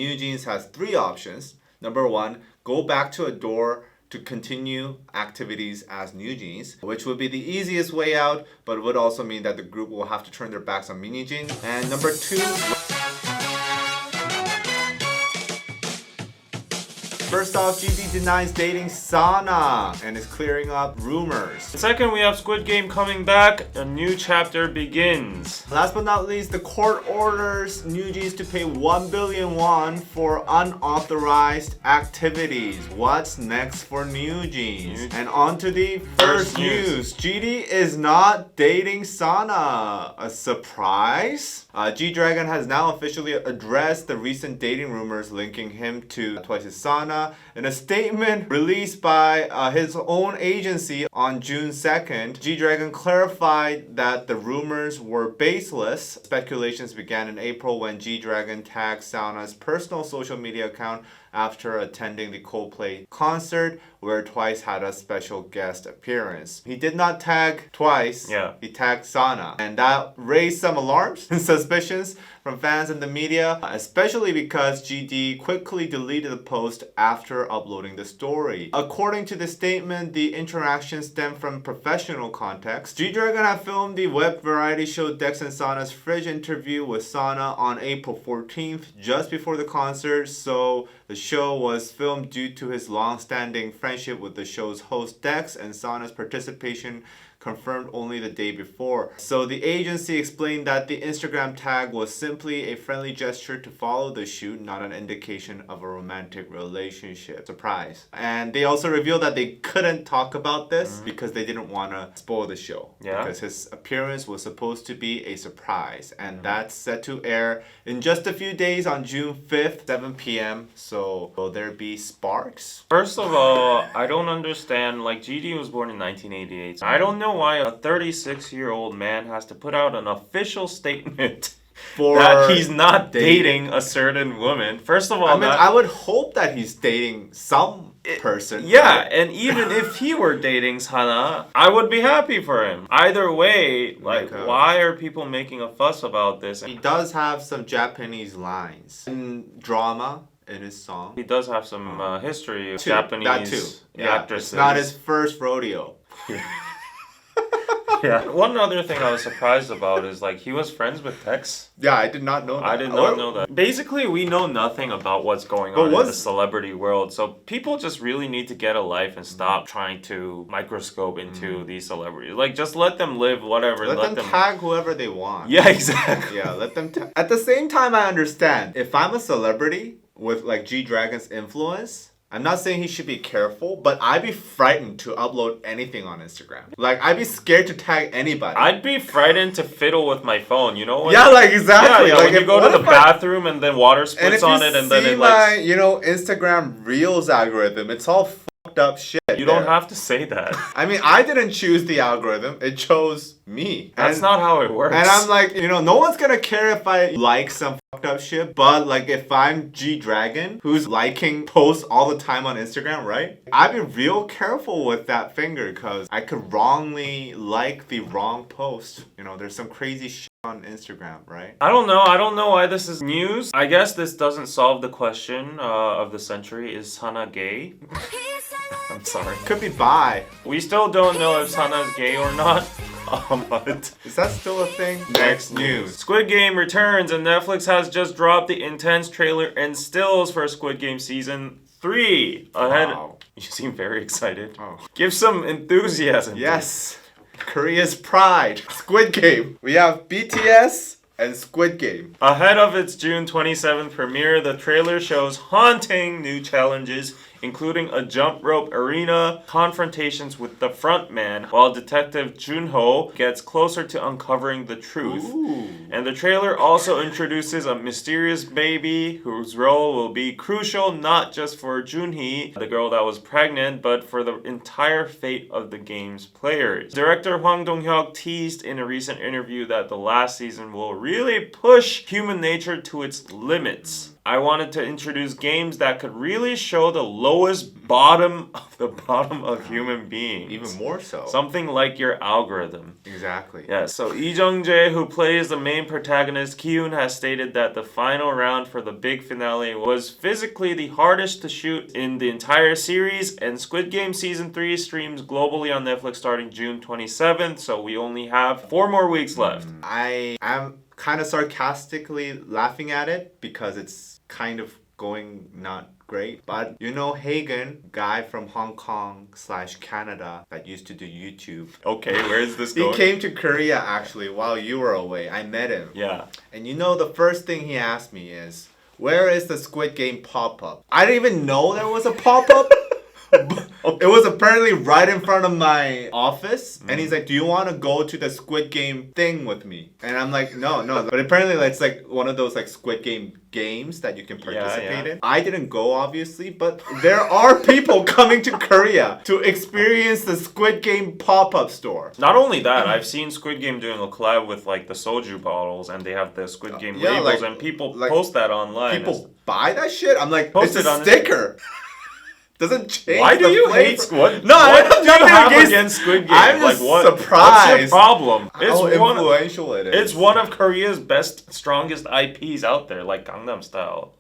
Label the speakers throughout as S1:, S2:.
S1: NewJeans has 3 options. Number 1, go back to Adore to continue activities as NewJeans, which would be the easiest way out, but it would also mean that the group will have to turn their backs on MiniJeans. And number 2, first off, GD denies dating Sana and is clearing up rumors.
S2: Second, we have Squid Game coming back. A new chapter begins.
S1: Last but not least, the court orders NewJeans to pay 1 billion won for unauthorized activities. What's next for NewJeans? And on to the first news. GD is not dating Sana. A surprise? G-Dragon has now officially addressed the recent dating rumors linking him to Twice's Sana. In a statement released by his own agency on June 2nd, G-Dragon clarified that the rumors were baseless. Speculations began in April when G-Dragon tagged Sana's personal social media account after attending the Coldplay concert where Twice had a special guest appearance. He did not tag Twice, he tagged Sana. And that raised some alarms and suspicions from fans and the media, especially because GD quickly deleted the post after uploading the story. According to the statement, the interaction stemmed from professional context. G-Dragon had filmed the web variety show Dex and Sana's Fridge interview with Sana on April 14th, just before the concert, so the show was filmed due to his long-standing friendship with the show's host Dex, and Sana's participation confirmed only the day before. So the agency explained that the Instagram tag was simply a friendly gesture to follow the shoot, not an indication of a romantic relationship. Surprise. And they also revealed that they couldn't talk about this because they didn't want to spoil the show. Because his appearance was supposed to be a surprise. And that's set to air in just a few days on June 5th, 7 p.m. So will there be sparks?
S2: First of all, I don't understand. Like, GD was born in 1988. So I don't know why a 36-year-old man has to put out an official statement that he's not dating a certain woman. First of all,
S1: I would hope that he's dating some person.
S2: Yeah, and even if he were dating Sana, I would be happy for him. Either way, why are people making a fuss about this?
S1: He does have some Japanese lines and drama in his song.
S2: He does have some history of Japanese actresses.
S1: It's not his first rodeo.
S2: Yeah. One other thing I was surprised about is he was friends with Dex.
S1: Yeah, I did not know that.
S2: I did not know that. Basically, we know nothing about what's going on in the celebrity world. So people just really need to get a life and stop trying to microscope into these celebrities. Just let them live, whatever.
S1: Let them tag whoever they want.
S2: Yeah, exactly.
S1: Yeah, let them At the same time, I understand. If I'm a celebrity with G-Dragon's influence, I'm not saying he should be careful, but I'd be frightened to upload anything on Instagram. I'd be scared to tag anybody.
S2: I'd be frightened to fiddle with my phone, you know?
S1: Yeah, exactly.
S2: Yeah, when you go to the bathroom and then water splits on it and then it
S1: my, Instagram Reels algorithm, it's all fucked up shit.
S2: You don't have to say that.
S1: I mean, I didn't choose the algorithm. It chose me.
S2: That's not how it works.
S1: And I'm no one's gonna care if I like some fucked up shit, but if I'm G-Dragon, who's liking posts all the time on Instagram, right? I'd be real careful with that finger, because I could wrongly like the wrong post. There's some crazy shit on Instagram, right?
S2: I don't know why this is news. I guess this doesn't solve the question of the century. Is Sana gay? I'm sorry.
S1: Could be bi.
S2: We still don't know if Sana's gay or not. But
S1: is that still a thing? Next news.
S2: Squid Game returns, and Netflix has just dropped the intense trailer and stills for Squid Game Season 3.
S1: Wow.
S2: You seem very excited. Oh. Give some enthusiasm.
S1: Yes. Korea's pride. Squid Game. We have BTS and Squid Game.
S2: Ahead of its June 27th premiere, the trailer shows haunting new challenges, including a jump rope arena, confrontations with the frontman, while Detective Junho gets closer to uncovering the truth.
S1: Ooh.
S2: And the trailer also introduces a mysterious baby whose role will be crucial not just for Junhee, the girl that was pregnant, but for the entire fate of the game's players. Director Hwang Dong-hyuk teased in a recent interview that the last season will really push human nature to its limits. I wanted to introduce games that could really show the lowest bottom of the bottom of human beings.
S1: Even more so.
S2: Something like your algorithm.
S1: Exactly.
S2: Yeah, so Lee Jung-jae, who plays the main protagonist, Ki-yoon, has stated that the final round for the big finale was physically the hardest to shoot in the entire series, and Squid Game Season 3 streams globally on Netflix starting June 27th, so we only have 4 more weeks left.
S1: I am kind of sarcastically laughing at it because it's kind of going not great. But you know Hagen, guy from Hong Kong / Canada that used to do YouTube.
S2: Okay, where is this
S1: He
S2: going?
S1: came to Korea actually while you were away. I met him.
S2: Yeah.
S1: And you know the first thing he asked me is, where is the Squid Game pop-up? I didn't even know there was a pop-up. It was apparently right in front of my office, and he's like, do you want to go to the Squid Game thing with me? And I'm like, no. But apparently it's like one of those like Squid Game games that you can participate in. I didn't go obviously, but there are people coming to Korea to experience the Squid Game pop-up store.
S2: Not only that, I've seen Squid Game doing a collab with like the soju bottles, and they have the Squid Game labels,
S1: like-
S2: and people
S1: like,
S2: post that online.
S1: People buy that shit? I'm like,
S2: Post
S1: it's
S2: it
S1: a
S2: on
S1: sticker. Doesn't change.
S2: Why do
S1: the
S2: you
S1: flavor.
S2: hate Squid?
S1: No,
S2: what
S1: I'm
S2: do you
S1: not
S2: have against Squid Game?
S1: I'm just
S2: What's your
S1: surprised
S2: problem?
S1: how influential it is.
S2: It's one of Korea's best, strongest IPs out there, like Gangnam Style.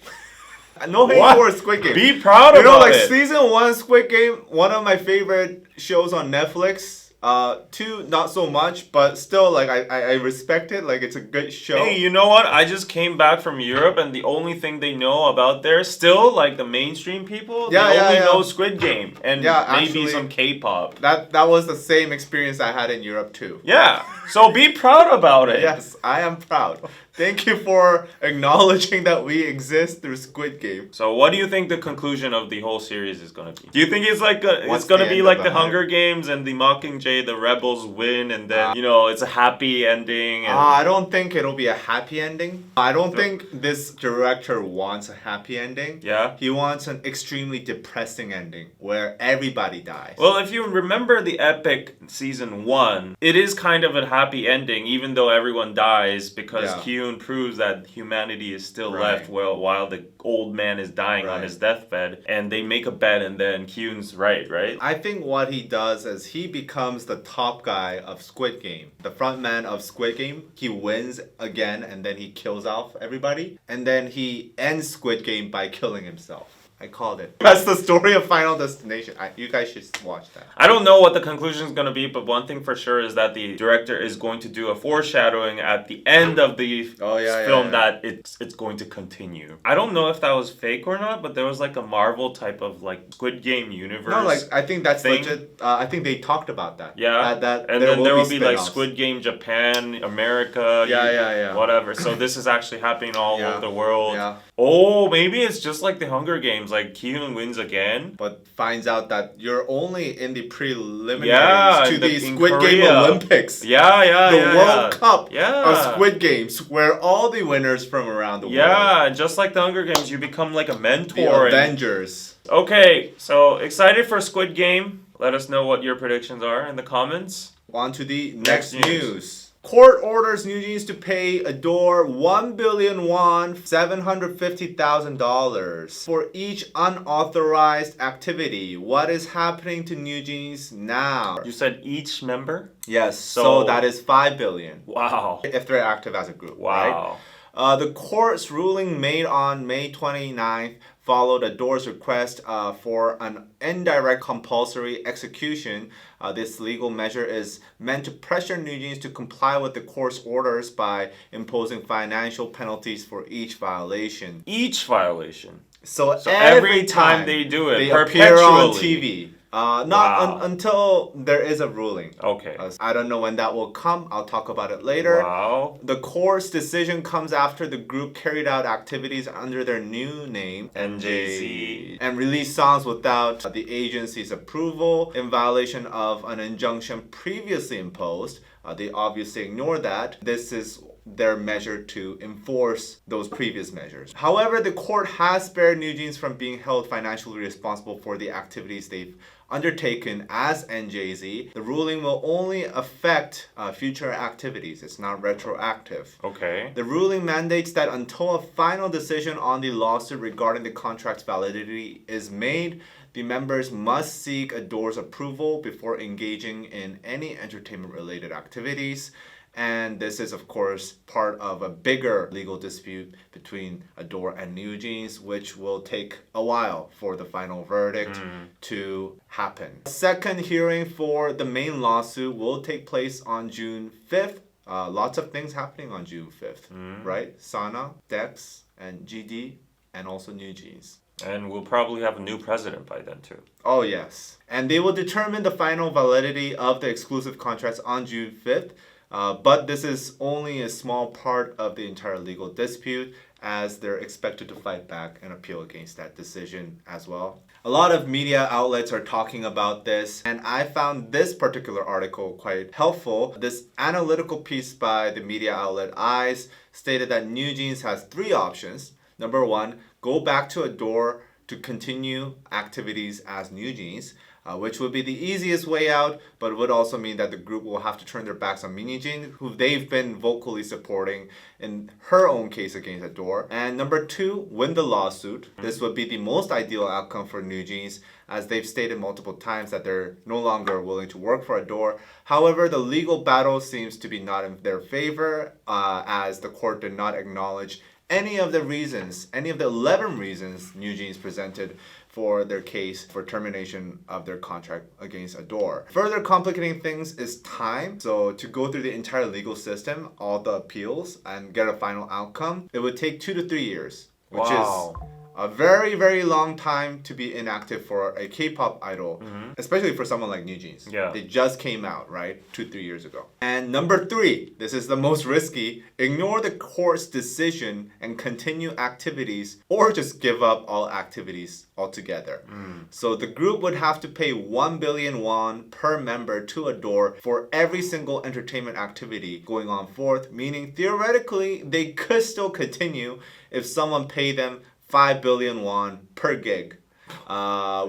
S1: No hate
S2: What?
S1: for Squid Game.
S2: Be proud
S1: You know,
S2: about
S1: like
S2: it.
S1: season 1 Squid Game, one of my favorite shows on Netflix. 2, not so much, but still, like I respect it. Like it's a good show.
S2: Hey, you know what? I just came back from Europe, and the only thing they know about there, still, like the mainstream people, they only know Squid Game and maybe
S1: actually,
S2: some K-pop.
S1: That was the same experience I had in Europe too.
S2: Yeah, so be proud about it.
S1: Yes, I am proud. Thank you for acknowledging that we exist through Squid Game.
S2: So, what do you think the conclusion of the whole series is gonna be? Do you think it's like
S1: What's
S2: it's gonna
S1: the
S2: be
S1: end
S2: like
S1: of
S2: the
S1: the hype?
S2: Hunger Games and the Mockingjay, the rebels win, and then it's a happy ending? And
S1: I don't think it'll be a happy ending. I don't think this director wants a happy ending.
S2: Yeah?
S1: He wants an extremely depressing ending where everybody dies.
S2: Well, if you remember the epic season 1, it is kind of a happy ending, even though everyone dies, because Kyun proves that humanity is still left while the old man is dying on his deathbed, and they make a bet, and then Kyun's right?
S1: I think what he does is he becomes the top guy of Squid Game. The front man of Squid Game. He wins again, and then he kills off everybody. And then he ends Squid Game by killing himself. I called it. That's the story of Final Destination. You guys should watch that.
S2: I don't know what the conclusion is going to be, but one thing for sure is that the director is going to do a foreshadowing at the end of the film that it's going to continue. I don't know if that was fake or not, but there was like a Marvel type of like Squid Game universe.
S1: No, like I think that's
S2: thing.
S1: legit. I think they talked about that.
S2: Yeah,
S1: that
S2: and then there will be like
S1: spin-offs.
S2: Squid Game Japan, America, whatever. So this is actually happening all over the world.
S1: Yeah.
S2: Oh, maybe it's just like the Hunger Games, like Kyun wins again.
S1: But finds out that you're only in the preliminaries to the Squid Game
S2: Korea.
S1: Olympics.
S2: The
S1: World Cup
S2: Yeah.
S1: of Squid Games, where all the winners from around the world.
S2: Yeah, just like the Hunger Games, you become like a mentor.
S1: The Avengers.
S2: Okay, so excited for Squid Game. Let us know what your predictions are in the comments.
S1: On to the
S2: Next
S1: next
S2: news.
S1: news. Court orders NewJeans to pay Adore 1 billion won, $750,000 for each unauthorized activity. What is happening to NewJeans now?
S2: You said each member?
S1: Yes,
S2: So-
S1: so that is 5 billion.
S2: Wow.
S1: If they're active as a group,
S2: Wow.
S1: right? The court's ruling made on May 29th followed Adore's request for an indirect compulsory execution. This legal measure is meant to pressure NewJeans to comply with the court's orders by imposing financial penalties for each violation.
S2: Each violation.
S1: So
S2: every time they do it,
S1: they appear on
S2: perpetually.
S1: TV. Not
S2: Wow.
S1: until there is a ruling.
S2: Okay.
S1: I don't know when that will come. I'll talk about it later.
S2: Wow.
S1: The court's decision comes after the group carried out activities under their new name,
S2: NJZ,
S1: and released songs without the agency's approval in violation of an injunction previously imposed. They obviously ignore that. This is their measure to enforce those previous measures. However, the court has spared NewJeans from being held financially responsible for the activities they've undertaken as NJZ. The ruling will only affect future activities. It's not retroactive.
S2: Okay.
S1: The ruling mandates that until a final decision on the lawsuit regarding the contract's validity is made, the members must seek Adore's approval before engaging in any entertainment-related activities. And this is, of course, part of a bigger legal dispute between Adore and NewJeans, which will take a while for the final verdict to happen. Second hearing for the main lawsuit will take place on June 5th. Lots of things happening on June 5th, right? Sana, Dex, and GD, and also NewJeans.
S2: And we'll probably have a new president by then too.
S1: Oh, yes. And they will determine the final validity of the exclusive contracts on June 5th. But this is only a small part of the entire legal dispute, as they're expected to fight back and appeal against that decision as well. A lot of media outlets are talking about this, and I found this particular article quite helpful. This analytical piece by the media outlet Eyes stated that NewJeans has 3 options. Number 1, go back to Adore to continue activities as NewJeans. Which would be the easiest way out, but would also mean that the group will have to turn their backs on Minijin, who they've been vocally supporting in her own case against Adore. And number 2, win the lawsuit. This would be the most ideal outcome for NewJeans, as they've stated multiple times that they're no longer willing to work for Adore. However, the legal battle seems to be not in their favor, as the court did not acknowledge any of the 11 reasons NewJeans presented for their case for termination of their contract against Adore. Further complicating things is time. So to go through the entire legal system, all the appeals, and get a final outcome, it would take 2 to 3 years, which is a very, very long time to be inactive for a K-pop idol, especially for someone like NewJeans.
S2: Yeah.
S1: They just came out, right? 2-3 years ago. And number 3, this is the most risky, ignore the court's decision and continue activities, or just give up all activities altogether. So the group would have to pay 1 billion won per member to Adore for every single entertainment activity going on forth, meaning theoretically they could still continue if someone paid them 5 billion won per gig,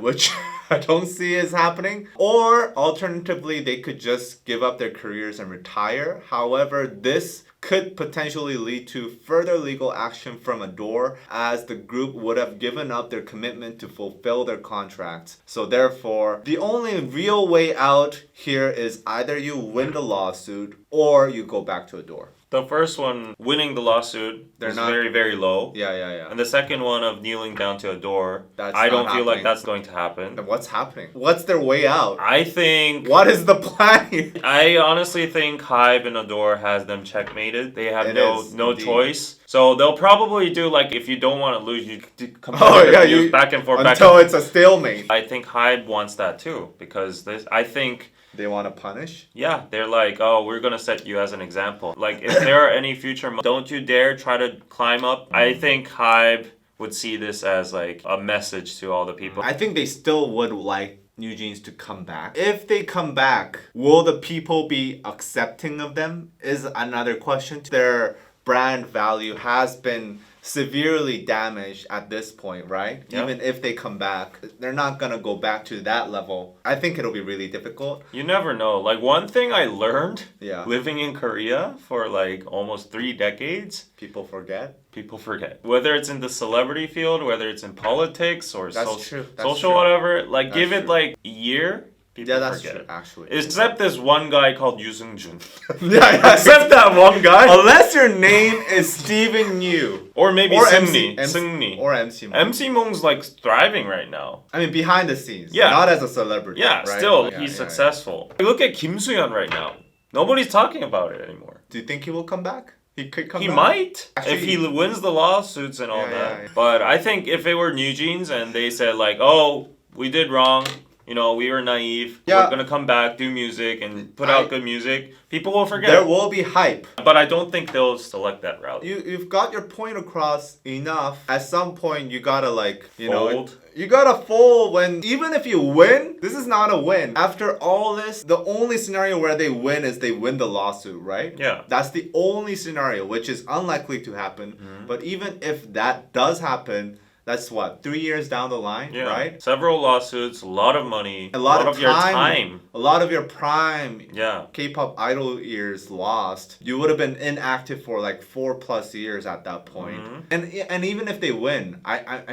S1: which I don't see is happening. Or alternatively, they could just give up their careers and retire. However, this could potentially lead to further legal action from Adore, as the group would have given up their commitment to fulfill their contracts. So therefore, the only real way out here is either you win the lawsuit or you go back to Adore.
S2: The first one, winning the lawsuit, is very, very low.
S1: Yeah.
S2: And the second one of kneeling down to Adore,
S1: That's
S2: I don't
S1: not
S2: feel like
S1: happening.
S2: that's going to happen.
S1: Then what's happening? What's their way out?
S2: I think...
S1: What is the plan here?
S2: I honestly think Hybe and Adore has them checkmated. They have no
S1: indeed.
S2: choice. So they'll probably do, like, if you don't want to lose, you use back and forth.
S1: Until it's a stalemate.
S2: I think Hybe wants that too, because I think...
S1: They want to punish?
S2: Yeah, they're like, oh, we're going to set you as an example. Like, if there are any future... don't you dare try to climb up. I think Hybe would see this as, like, a message to all the people.
S1: I think they still would like NewJeans to come back. If they come back, will the people be accepting of them is another question. Their brand value has been severely damaged at this point, right?
S2: Yep.
S1: Even if they come back, they're not gonna go back to that level. I think it'll be really difficult.
S2: You never know. Like, one thing I learned
S1: Yeah.
S2: living in Korea for like almost 3 decades,
S1: People forget.
S2: people forget. Whether it's in the celebrity field, whether it's in politics or
S1: That's true. That's
S2: social
S1: true.
S2: whatever, like
S1: That's
S2: give it
S1: true.
S2: like a year, people
S1: Yeah, that's
S2: forget.
S1: true, actually.
S2: Except this one guy called Yoo Seung-jun.
S1: yeah.
S2: Except that one guy.
S1: Unless your name is Steven Yu.
S2: Or maybe
S1: Or
S2: Seungni.
S1: MC
S2: Seungni.
S1: Or MC Moon.
S2: MC Moong's like thriving right now.
S1: I mean, behind the scenes.
S2: Yeah.
S1: Not as a celebrity.
S2: Yeah,
S1: right?
S2: still,
S1: Yeah,
S2: he's
S1: yeah,
S2: successful. Look at Kim Soo-hyun right now. Nobody's talking about it anymore.
S1: Do you think he will come back? He could come
S2: He
S1: back.
S2: might,
S1: Actually,
S2: if he wins the lawsuits and all
S1: Yeah,
S2: that.
S1: yeah.
S2: But I think if it were NewJeans and they said like, oh, we did wrong, you know, we were naive.
S1: Yeah.
S2: We're gonna come back, do music, and put out good music. People will forget.
S1: There will be hype.
S2: But I don't think they'll select that route.
S1: You've got your point across enough. At some point, you gotta like, you know,
S2: Fold.
S1: you gotta fold when, even if you win, this is not a win. After all this, the only scenario where they win is they win the lawsuit, right?
S2: Yeah.
S1: That's the only scenario, which is unlikely to happen. But even if that does happen, that's what, 3 years down the line,
S2: Yeah.
S1: right?
S2: Several lawsuits, a lot of money,
S1: A lot of
S2: your
S1: time,
S2: time.
S1: a lot of your prime.
S2: Yeah.
S1: K-pop idol years lost. You would have been inactive for like 4+ years at that point. And even if they win, I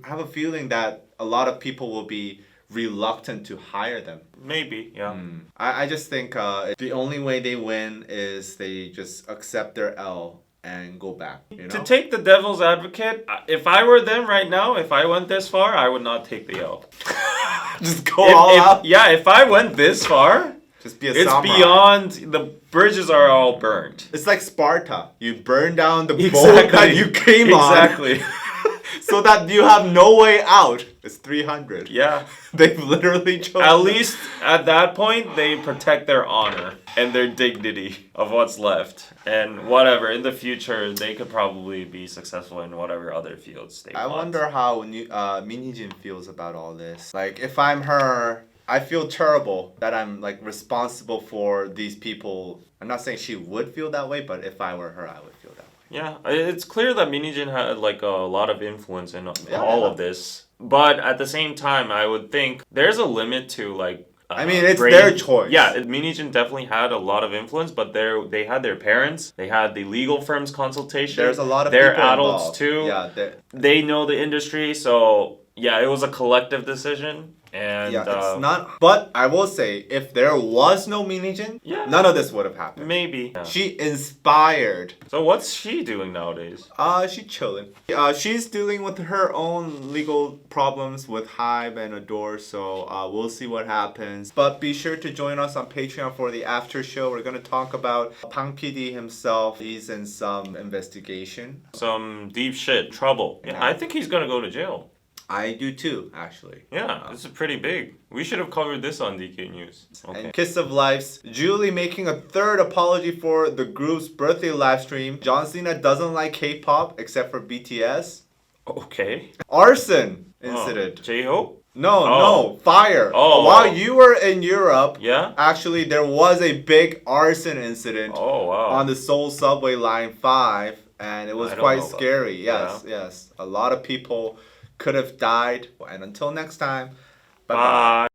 S1: have a feeling that a lot of people will be reluctant to hire them.
S2: Maybe, yeah.
S1: I just think the only way they win is they just accept their L and go back. You know?
S2: To take the devil's advocate, if I were them right now, if I went this far, I would not take the L.
S1: Just go all out.
S2: Yeah, if I went this far,
S1: Just be a
S2: it's
S1: samurai.
S2: beyond, the bridges are all burned.
S1: It's like Sparta. You burn down the boat
S2: Exactly.
S1: that you came
S2: Exactly.
S1: on. So that you have no way out. It's 300.
S2: Yeah.
S1: They've literally chosen.
S2: At least at that point, they protect their honor and their dignity of what's left. And whatever, in the future, they could probably be successful in whatever other fields they
S1: I
S2: want.
S1: wonder how Minhyejin feels about all this. Like, if I'm her, I feel terrible that I'm like responsible for these people. I'm not saying she would feel that way, but if I were her, I would feel that way.
S2: Yeah, it's clear that Minhyejin had like a lot of influence in all
S1: Yeah.
S2: of this. But at the same time, I would think there's a limit to like.
S1: I mean, it's their choice.
S2: Yeah, Minhyejin definitely had a lot of influence, but they had their parents, they had the legal firm's consultation.
S1: There's a lot of
S2: they're
S1: people
S2: adults
S1: involved.
S2: too.
S1: Yeah,
S2: They know the industry, so yeah, it was a collective decision. And
S1: yeah, it's not. But I will say, if there was no Minhyejin,
S2: Yeah.
S1: none of this would have happened.
S2: maybe. Yeah.
S1: She inspired.
S2: So what's she doing nowadays?
S1: She's chilling. She's dealing with her own legal problems with Hybe and Adore, so we'll see what happens. But be sure to join us on Patreon for the after show. We're gonna talk about Bang PD himself. He's in some investigation.
S2: Some deep shit, trouble. Yeah, I think he's gonna go to jail.
S1: I do too, actually.
S2: Yeah, this is pretty big. We should have covered this on DK News. Okay.
S1: And Kiss of Life's Julie making a third apology for the group's birthday live stream. John Cena doesn't like K-pop except for BTS.
S2: Okay.
S1: Arson incident.
S2: J-Hope?
S1: No, fire.
S2: Oh.
S1: While you were in Europe,
S2: Yeah?
S1: actually there was a big arson incident
S2: Oh, wow.
S1: on the Seoul subway line 5, and it was
S2: I don't
S1: quite
S2: know about
S1: scary.
S2: that.
S1: Yes. A lot of people could have died. And until next time, bye-bye.
S2: Bye.